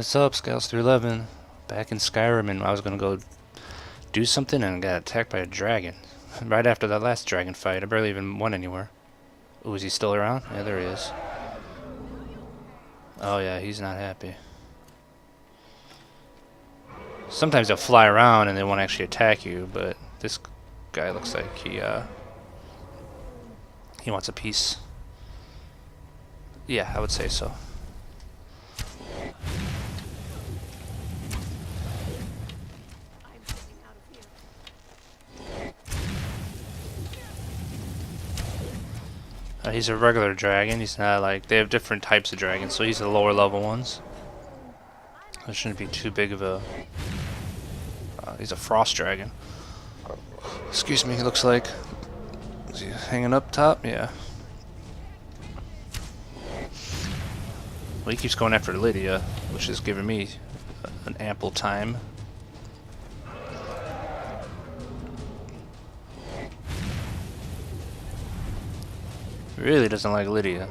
What's up, Scouts 311? Back in Skyrim, and I was gonna go do something and got attacked by a dragon. Right after that last dragon fight, I barely even went anywhere. Ooh, is he still around? Yeah, there he is. Oh yeah, he's not happy. Sometimes they'll fly around and they won't actually attack you, but this guy looks like he wants a piece. Yeah, I would say so. He's a regular dragon. He's not like... They have different types of dragons, so he's the lower level ones. That shouldn't be too big of a... he's a frost dragon. Excuse me, he looks like... Is he hanging up top? Yeah. Well, he keeps going after Lydia, which is giving me an ample time. Really doesn't like Lydia.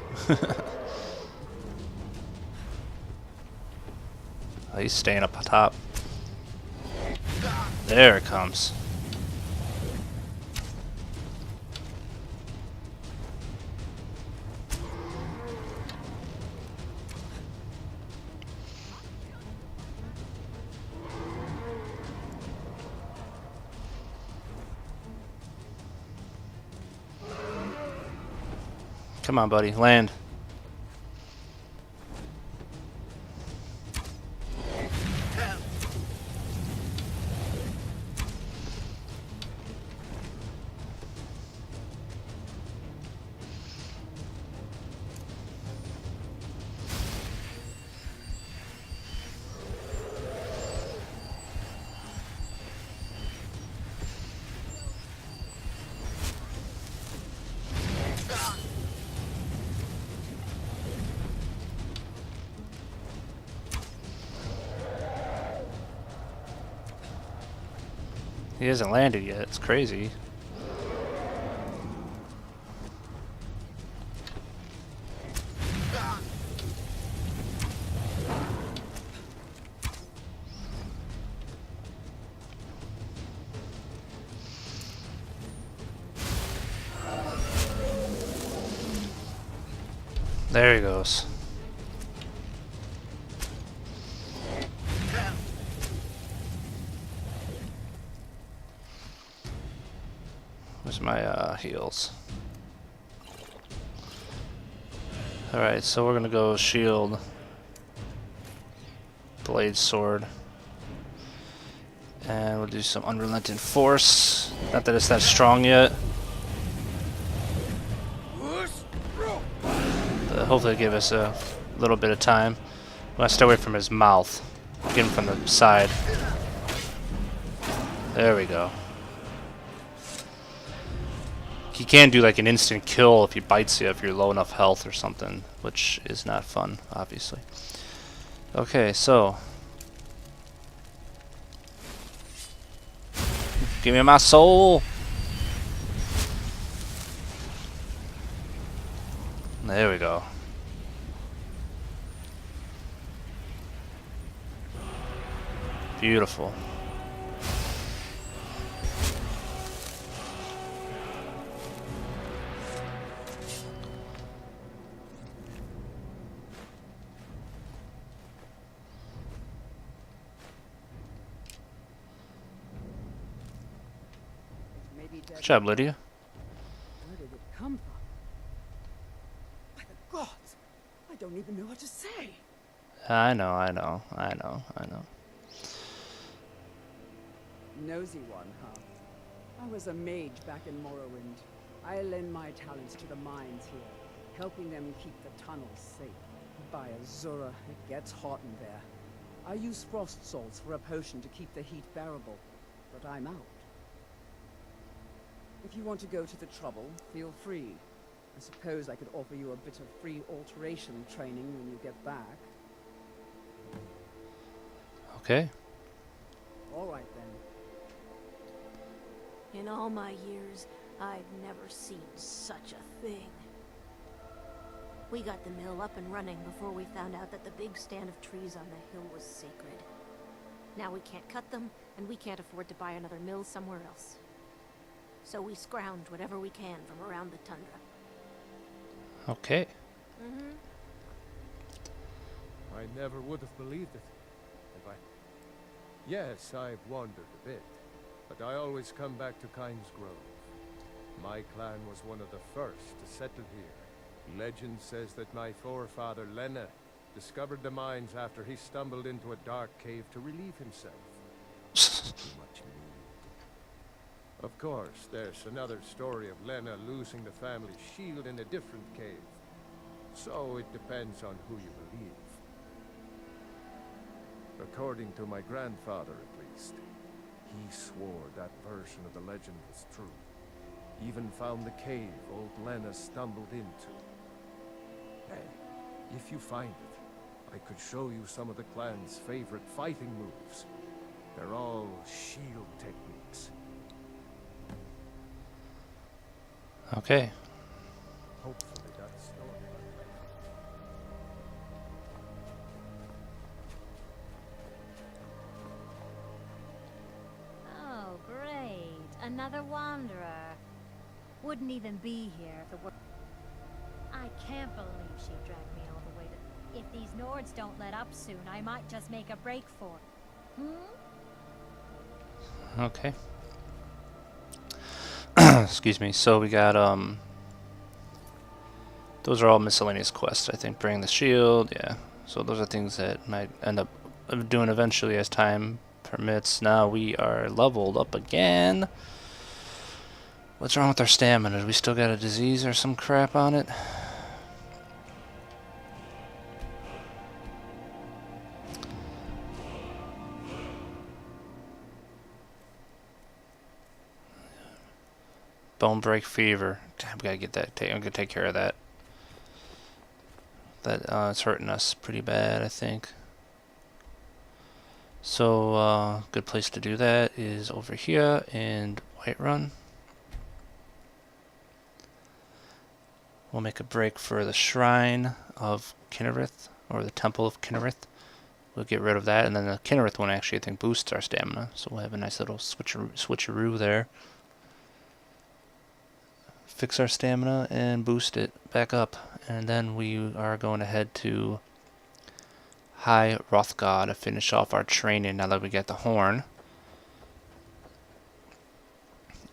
Oh, he's staying up top. There it comes. Come on, buddy, land. He hasn't landed yet. It's crazy. There he goes. Where's my heals? Alright, so we're gonna go shield, blade sword, and we'll do some unrelenting force. Not that it's that strong yet. But hopefully give us a little bit of time. We want to stay away from his mouth. Get him from the side. There we go. He can do like an instant kill if he bites you if you're low enough health or something, which is not fun, obviously. Okay, so give me my soul. There we go. Beautiful. Good job, Lydia. Where did it come from? By the gods! I don't even know what to say. I know. Nosy one, huh? I was a mage back in Morrowind. I lend my talents to the mines here, helping them keep the tunnels safe. By Azura, it gets hot in there. I use frost salts for a potion to keep the heat bearable, but I'm out. If you want to go to the trouble, feel free. I suppose I could offer you a bit of free alteration training when you get back. Okay. All right then. In all my years, I've never seen such a thing. We got the mill up and running before we found out that the big stand of trees on the hill was sacred. Now we can't cut them, and we can't afford to buy another mill somewhere else. So we scrounge whatever we can from around the tundra. Okay. I never would have believed it. Have I? Yes, I've wandered a bit, but I always come back to Kyne's Grove. My clan was one of the first to settle here. Legend says that my forefather Lena discovered the mines after he stumbled into a dark cave to relieve himself. Too much mead. Of course, there's another story of Lena losing the family shield in a different cave. So it depends on who you believe. According to my grandfather, at least, he swore that version of the legend was true. Even found the cave old Lena stumbled into. Hey, if you find it, I could show you some of the clan's favorite fighting moves. They're all shield techniques. Okay. Hopefully that story. Oh, great. Another wanderer. Wouldn't even be here if it were... I can't believe she dragged me all the way to... If these Nords don't let up soon, I might just make a break for it. Okay. Excuse me. So we got those are all miscellaneous quests, I think. Bring the shield, yeah. So those are things that might end up doing eventually as time permits. Now we are leveled up again. What's wrong with our stamina? Do we still got a disease or some crap on it? Bone break fever. Damn, we gotta get that. I'm gonna take care of that. That it's hurting us pretty bad, I think. So, good place to do that is over here in Whiterun. We'll make a break for the Shrine of Kinnereth, or the Temple of Kinnereth. We'll get rid of that, and then the Kinnereth one actually, I think, boosts our stamina. So we'll have a nice little switcheroo there. Fix our stamina and boost it back up, and then we are going to head to High Hrothgar to finish off our training now that we get the horn.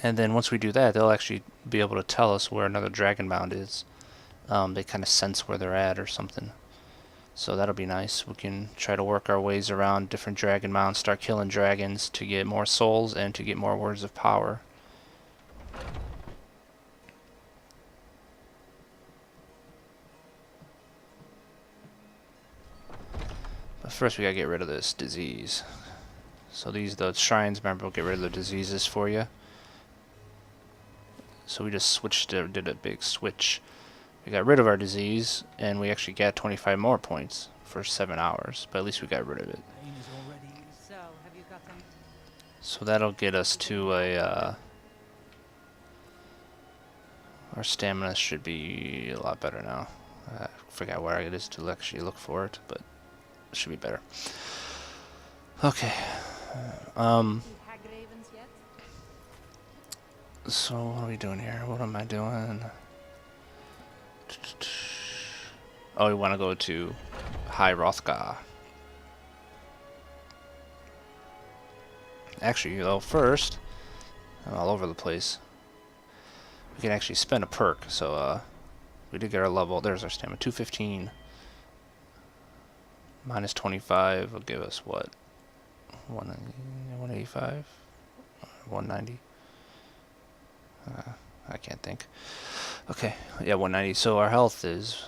And then once we do that, they'll actually be able to tell us where another dragon mound is. They kind of sense where they're at or something. So that'll be nice. We can try to work our ways around different dragon mounds, start killing dragons to get more souls and to get more words of power. But first we gotta get rid of this disease. So the shrines, remember, will get rid of the diseases for you. So we just did a big switch. We got rid of our disease, and we actually got 25 more points for 7 hours. But at least we got rid of it. So, have you got them? So that'll get us to a... our stamina should be a lot better now. I forgot where it is to actually look for it, but it should be better. Okay. So what are we doing here? What am I doing? Oh, we want to go to High Hrothgar. Actually, though, first, I'm all over the place. We can actually spend a perk. So we did get our level. There's our stamina, 215. Minus 25 will give us what? 185? 190? I can't think. Okay, yeah, 190. So our health is...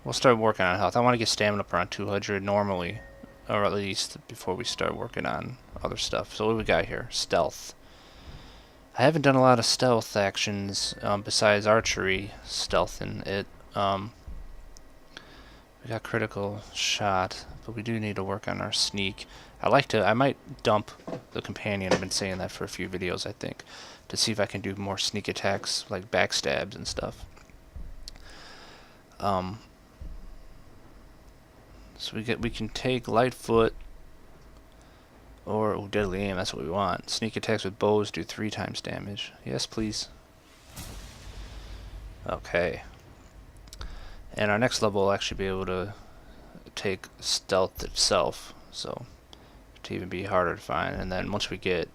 we'll start working on health. I want to get stamina up around 200 normally, or at least before we start working on other stuff. So what do we got here? Stealth. I haven't done a lot of stealth actions besides archery stealth in it. We got critical shot, but we do need to work on our sneak. I might dump the companion. I've been saying that for a few videos, I think, to see if I can do more sneak attacks, like backstabs and stuff. So we can take Lightfoot or Deadly Aim. That's what we want. Sneak attacks with bows do 3 times damage. Yes, please. Okay. And our next level will actually be able to take stealth itself, so to even be harder to find. And then once we get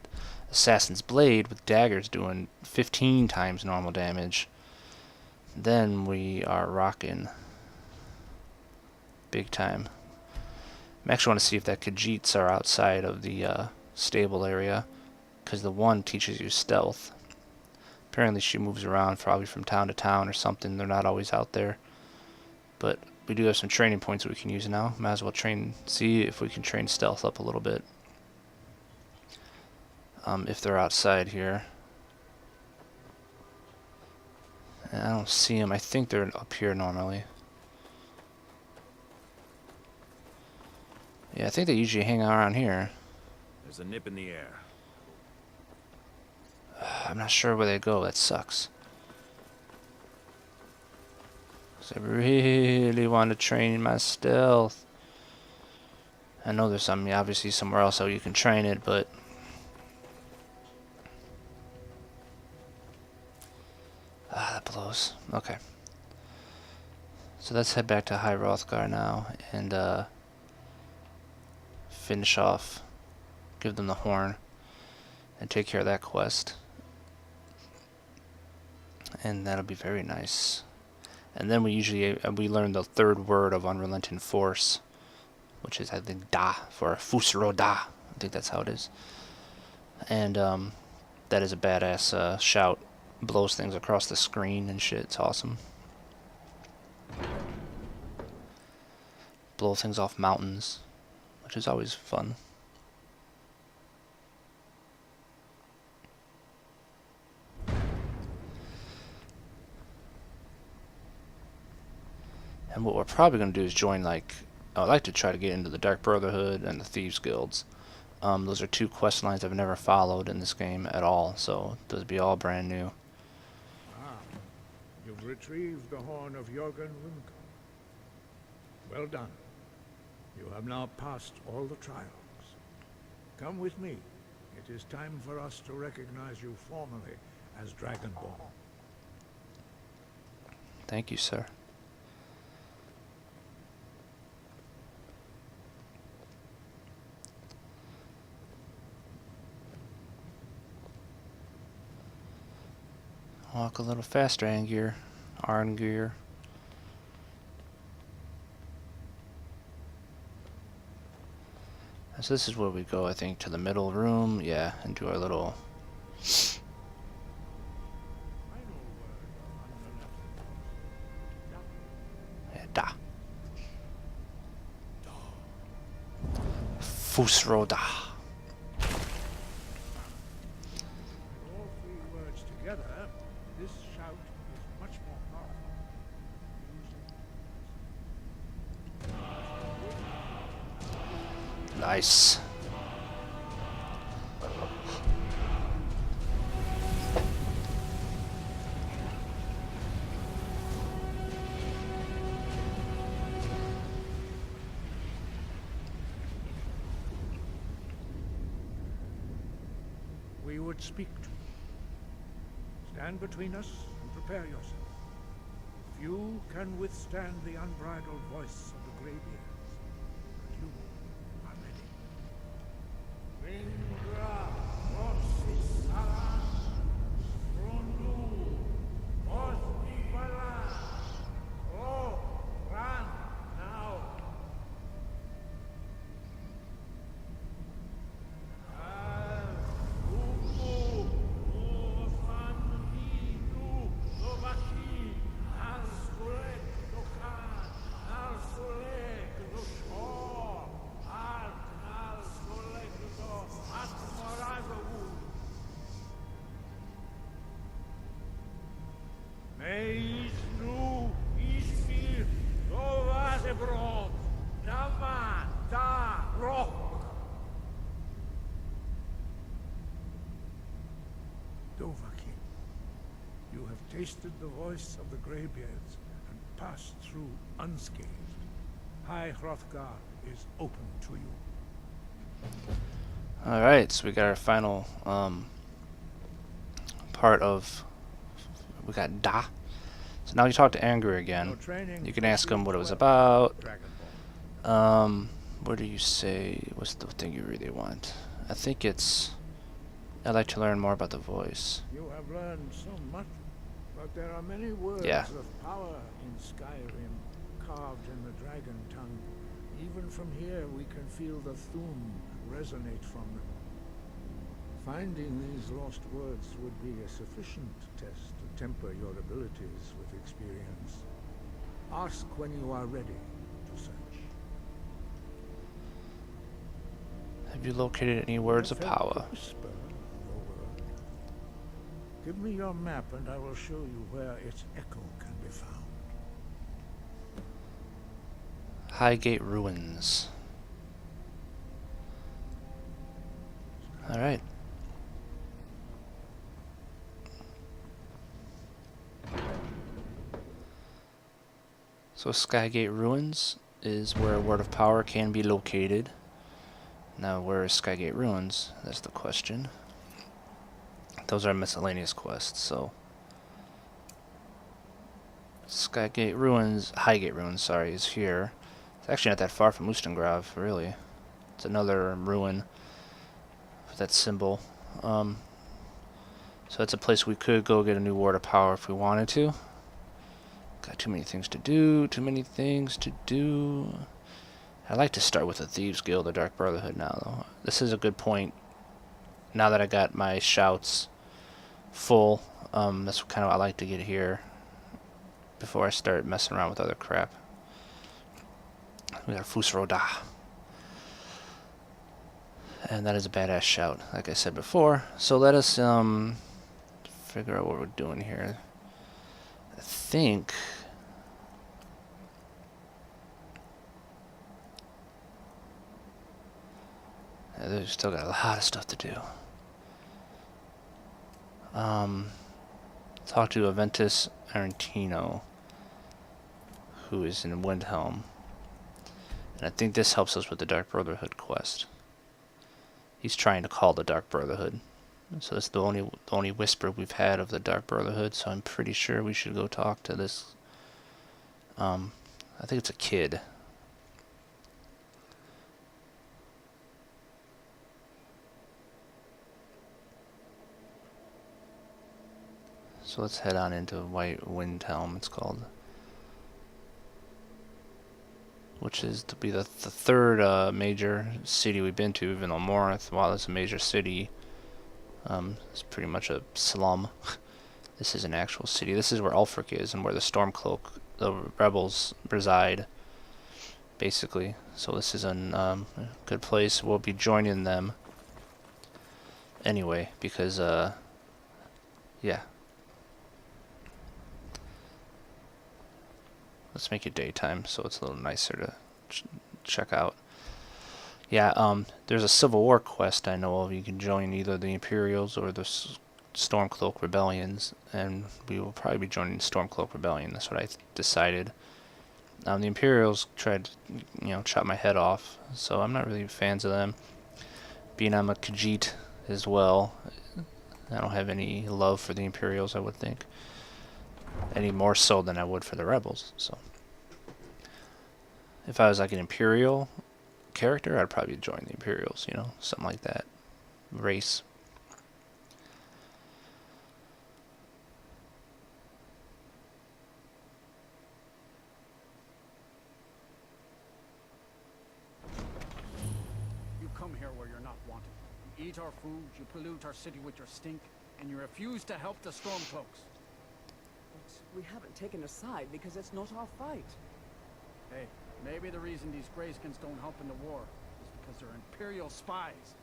Assassin's Blade with daggers doing 15 times normal damage, then we are rocking big time. I actually want to see if that Khajiits are outside of the stable area, because the one teaches you stealth. Apparently she moves around probably from town to town or something. They're not always out there. But we do have some training points that we can use now. Might as well see if we can train stealth up a little bit. If they're outside here. And I don't see them. I think they're up here normally. Yeah, I think they usually hang around here. There's a nip in the air. I'm not sure where they go. That sucks. I really want to train my stealth. I know there's obviously somewhere else how you can train it, but that blows. Okay. So let's head back to High Hrothgar now and finish off, give them the horn, and take care of that quest. And that'll be very nice. And then we learn the 3rd word of Unrelenting Force, which is, I think, Da, for Fusro Da. I think that's how it is. And that is a badass shout. Blows things across the screen and shit. It's awesome. Blow things off mountains, which is always fun. And what we're probably going to do is join, like, I would like to try to get into the Dark Brotherhood and the Thieves Guilds. Those are 2 quest lines I've never followed in this game at all, so those would be all brand new. Ah, you've retrieved the horn of Jurgen Windhelm. Well done. You have now passed all the trials. Come with me. It is time for us to recognize you formally as Dragonborn. Thank you, sir. Walk a little faster, Arngir. So this is where we go, I think, to the middle room. Yeah, and do our little... Yeah, da. Fusro da. All 3 words together, this shout is much more powerful. Nice. We would speak to you. Stand between us and prepare yourself. Few can withstand the unbridled voice of the Greybeards, but you are ready. Vingra, Roxis, Salas, Frondu, Osnibala. Oh, run now. Dovahkiin, you have tasted the voice of the Greybeards and passed through unscathed. High Hrothgar is open to you. Alright, so we got our final part of... We got Da. So now you talk to Angry again. You can ask him what it was about. What do you say? What's the thing you really want? I think it's... I'd like to learn more about the voice. You have learned so much, but there are many words of power in Skyrim, carved in the dragon tongue. Even from here, we can feel the Thum resonate from them. Finding these lost words would be a sufficient test to temper your abilities with experience. Ask when you are ready to search. Have you located any words of power? Whisper your word. Give me your map and I will show you where its echo can be found. Highgate Ruins. Alright. So Skygate Ruins is where a word of power can be located. Now where is Skygate Ruins? That's the question. Those are miscellaneous quests, so Skygate Ruins, Highgate Ruins, sorry, is here. It's actually not that far from Ustengrav, really. It's another ruin with that symbol. So it's a place we could go get a new word of power if we wanted to. Got too many things to do, too many things to do. I'd like to start with the Thieves Guild, the Dark Brotherhood now, though. This is a good point. Now that I got my shouts full, that's kind of what I like to get here before I start messing around with other crap. We got Fusroda. And that is a badass shout, like I said before. So let us figure out what we're doing here. I think... They've still got a lot of stuff to do. Talk to Aventus Arentino, who is in Windhelm. And I think this helps us with the Dark Brotherhood quest. He's trying to call the Dark Brotherhood. So that's the only whisper we've had of the Dark Brotherhood, so I'm pretty sure we should go talk to this... I think it's a kid. So let's head on into White Windhelm, it's called. Which is to be the third major city we've been to, even though Morath, while it's a major city, it's pretty much a slum. This is an actual city. This is where Ulfric is and where the Stormcloak, the rebels, reside, basically. So this is a good place. We'll be joining them anyway, because, yeah. Let's make it daytime so it's a little nicer to check out. Yeah, there's a Civil War quest I know of. You can join either the Imperials or the Stormcloak Rebellions, and we will probably be joining the Stormcloak Rebellion. That's what I decided. The Imperials tried to, chop my head off, so I'm not really fans of them. Being I'm a Khajiit as well, I don't have any love for the Imperials, I would think. Any more so than I would for the rebels. So if I was like an Imperial character, I'd probably join the Imperials, something like that. Race. You come here where you're not wanted. You eat our food, you pollute our city with your stink, and you refuse to help the Stormcloaks. We haven't taken a side because it's not our fight. Hey, maybe the reason these Greyskins don't help in the war is because they're Imperial spies.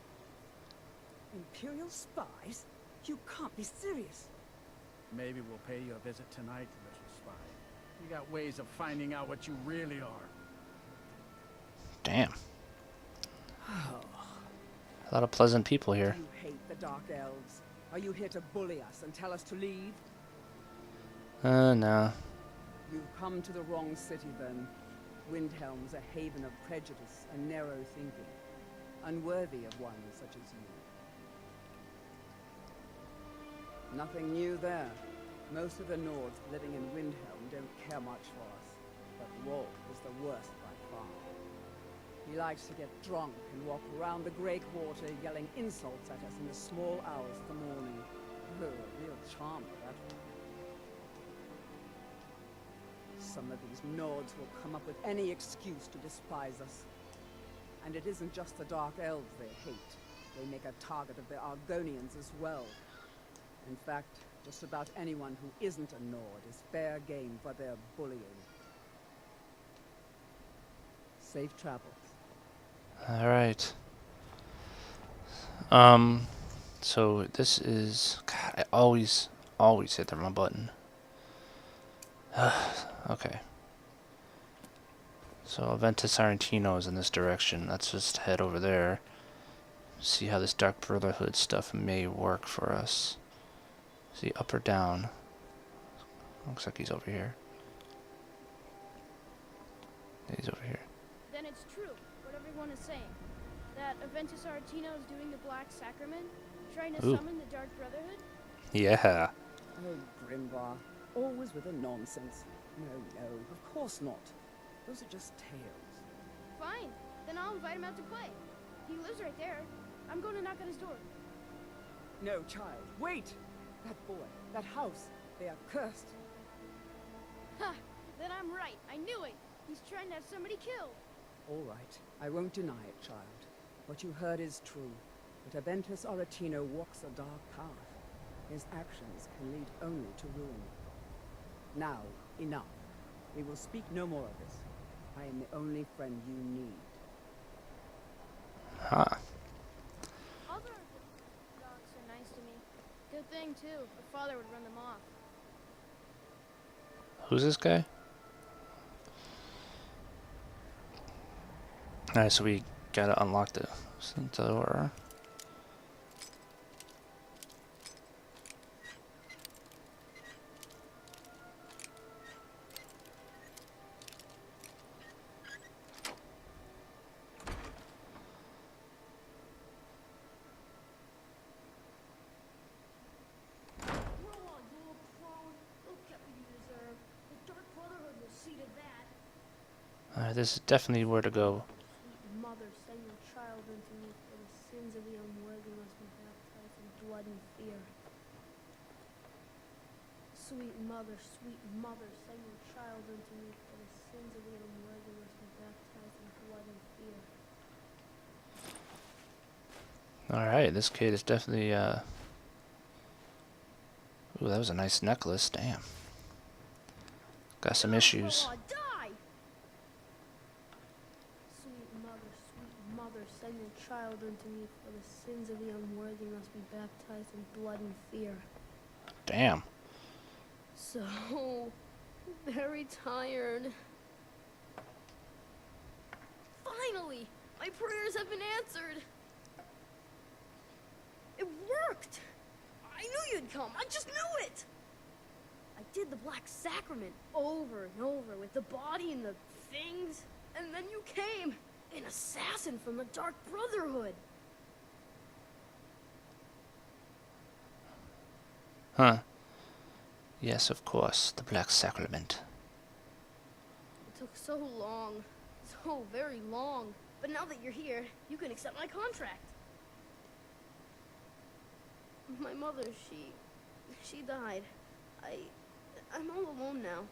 Imperial spies? You can't be serious. Maybe we'll pay you a visit tonight, little spy. We got ways of finding out what you really are. Damn. A lot of pleasant people here. You hate the Dark Elves. Are you here to bully us and tell us to leave? No. You've come to the wrong city, then. Windhelm's a haven of prejudice and narrow thinking, unworthy of one such as you. Nothing new there. Most of the Nords living in Windhelm don't care much for us, but Rolf is the worst by far. He likes to get drunk and walk around the Grey Quarter yelling insults at us in the small hours of the morning. Oh, a real charm for that one. Some of these Nords will come up with any excuse to despise us. And it isn't just the Dark Elves they hate. They make a target of the Argonians as well. In fact, just about anyone who isn't a Nord is fair game for their bullying. Safe travels. Alright. So this is... God, I always hit the wrong button. Okay. So Aventus Argentino is in this direction. Let's just head over there. See how this Dark Brotherhood stuff may work for us. See, up or down? Looks like he's over here. Yeah, he's over here. Then it's true, what everyone is saying. That Aventus Argentino is doing the Black Sacrament, trying to summon the Dark Brotherhood? Yeah. Oh, Grimvar. Always with the nonsense. No, of course not. Those are just tales. Fine, then I'll invite him out to play. He lives right there. I'm going to knock on his door. No, child, wait! That boy, that house, they are cursed. Ha! Then I'm right. I knew it. He's trying to have somebody killed. All right, I won't deny it, child. What you heard is true. But Aventus Argentino walks a dark path. His actions can lead only to ruin. Now, enough. We will speak no more of this. I am the only friend you need. Huh. All the dogs are nice to me. Good thing, too. The father would run them off. Who's this guy? Alright, so we gotta unlock the door. This is definitely where to go. Mother, send your child unto me, for the sins of the unworthy must be baptized in blood and fear. Sweet mother, send your child unto me, for the sins of the unworthy must be baptized in blood and fear. Alright, this kid is definitely, Ooh, that was a nice necklace, damn. Got some issues. Sweet mother, send your child unto me, for the sins of the unworthy must be baptized in blood and fear. Damn. So very tired. Finally! My prayers have been answered! It worked! I knew you'd come! I just knew it! I did the Black Sacrament over and over with the body and the things, and then you came! An assassin from the Dark Brotherhood! Huh. Yes, of course, the Black Sacrament. It took so long. So very long. But now that you're here, you can accept my contract. My mother, she died. I'm all alone now.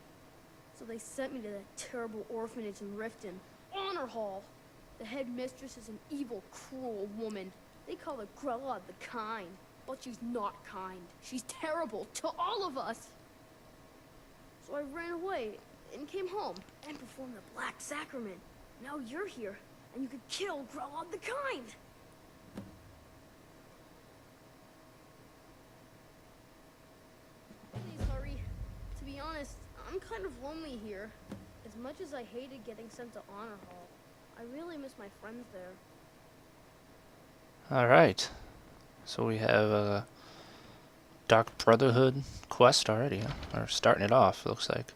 So they sent me to that terrible orphanage in Riften. Honor Hall. The headmistress is an evil, cruel woman. They call her Grella the Kind. But she's not kind. She's terrible to all of us. So I ran away and came home and performed the Black Sacrament. Now you're here, and you could kill Grella the Kind. Please hurry. To be honest, I'm kind of lonely here. As much as I hated getting sent to Honor Hall, I really miss my friends there. Alright. So we have a Dark Brotherhood quest already, huh? Or starting it off, looks like.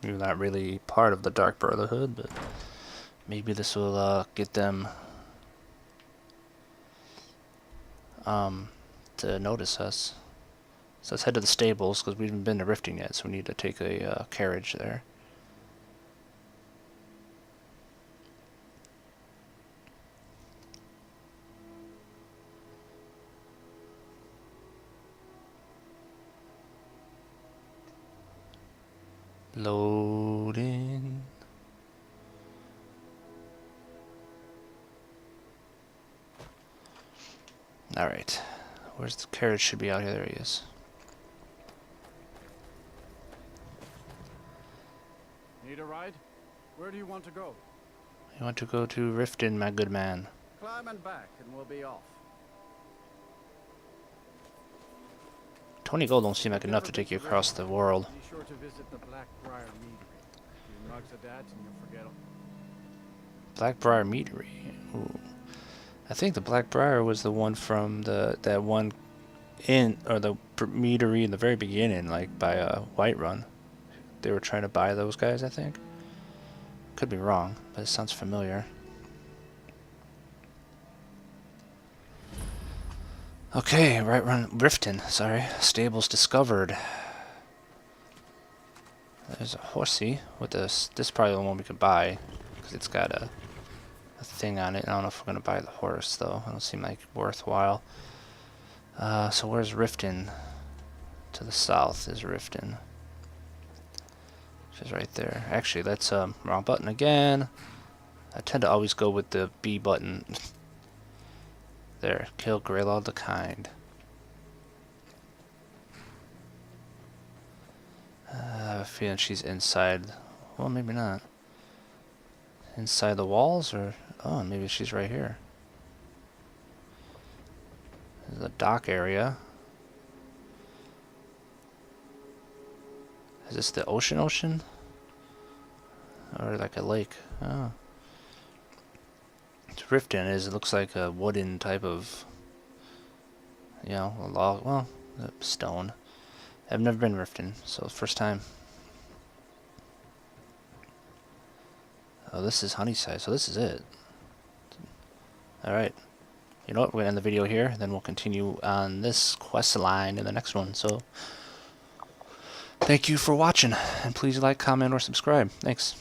You're not really part of the Dark Brotherhood, but maybe this will get them to notice us. So let's head to the stables, because we haven't been to Riften yet, so we need to take a carriage there. Loading. Alright. Where's the carriage? Should be out here. There he is. Need a ride? Where do you want to go? You want to go to Riften, my good man. Climb and back, and we'll be off. 20 gold don't seem like enough to take you across the world. Be sure to visit the Blackbriar Meadery. Few mugs of that, and you'll forget them. Blackbriar Meadery. Ooh. I think the Blackbriar was the one from that one inn, or the meadery in the very beginning, like by Whiterun. They were trying to buy those guys, I think. Could be wrong, but it sounds familiar. Okay, right run Riften, sorry. Stables discovered. There's a horsey with this. This is probably the one we could buy, because it's got a thing on it. I don't know if we're gonna buy the horse though. It don't seem like worthwhile. So where's Riften? To the south is Riften. Which is right there. Actually, that's wrong button again. I tend to always go with the B button. There, kill Greylaw the Kind. I have a feeling she's inside. Well, maybe not. Inside the walls, or oh, maybe she's right here. There's a dock area. Is this the ocean? Or like a lake? Oh. It's Riften is, it looks like a wooden type of, you know, a log, well, stone. I've never been Riften, so first time. Oh, this is Honeyside, so this is it. Alright. You know what, we're going to end the video here, then we'll continue on this quest line in the next one. So, thank you for watching, and please like, comment, or subscribe. Thanks.